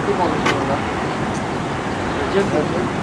Kim olmuş orada? Recep nerede?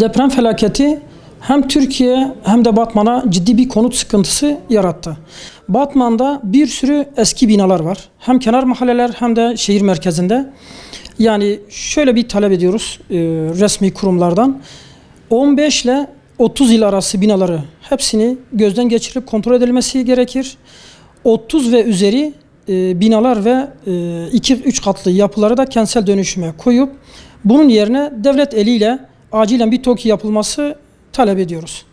Deprem felaketi hem Türkiye hem de Batman'a ciddi bir konut sıkıntısı yarattı. Batman'da bir sürü eski binalar var. Hem kenar mahalleler hem de şehir merkezinde. Yani şöyle bir talep ediyoruz resmi kurumlardan. 15 ile 30 yıl arası binaları hepsini gözden geçirilip kontrol edilmesi gerekir. 30 ve üzeri binalar ve 2-3 katlı yapıları da kentsel dönüşüme koyup bunun yerine devlet eliyle acilen bir TOKİ yapılması talep ediyoruz.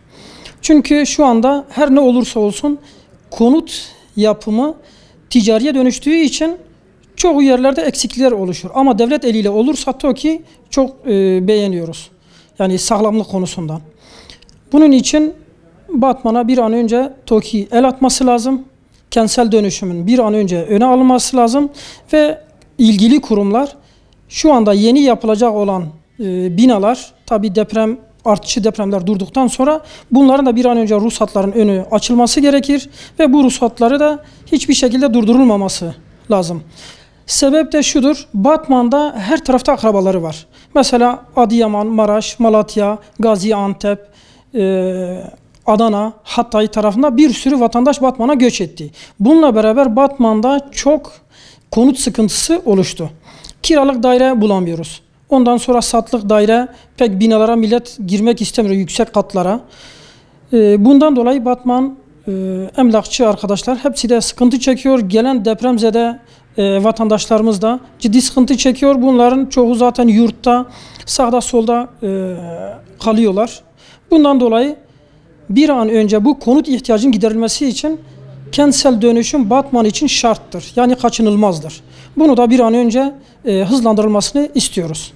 Çünkü şu anda her ne olursa olsun konut yapımı ticariye dönüştüğü için çoğu yerlerde eksiklikler oluşur. Ama devlet eliyle olursa TOKİ çok beğeniyoruz. Yani sağlamlık konusundan. Bunun için Batman'a bir an önce TOKİ el atması lazım. Kentsel dönüşümün bir an önce öne alınması lazım. Ve ilgili kurumlar şu anda yeni yapılacak olan binalar, tabi artçı depremler durduktan sonra bunların da bir an önce ruhsatların önü açılması gerekir ve bu ruhsatları da hiçbir şekilde durdurulmaması lazım. Sebep de şudur, Batman'da her tarafta akrabaları var. Mesela Adıyaman, Maraş, Malatya, Gaziantep, Adana, Hatay tarafında bir sürü vatandaş Batman'a göç etti. Bununla beraber Batman'da çok konut sıkıntısı oluştu. Kiralık daire bulamıyoruz. Ondan sonra satılık daire, pek binalara millet girmek istemiyor, yüksek katlara. Bundan dolayı Batman emlakçı arkadaşlar hepsi de sıkıntı çekiyor. Gelen depremzede vatandaşlarımız da ciddi sıkıntı çekiyor. Bunların çoğu zaten yurtta, sağda solda kalıyorlar. Bundan dolayı bir an önce bu konut ihtiyacının giderilmesi için kentsel dönüşüm Batman için şarttır. Yani kaçınılmazdır. Bunu da bir an önce hızlandırılmasını istiyoruz.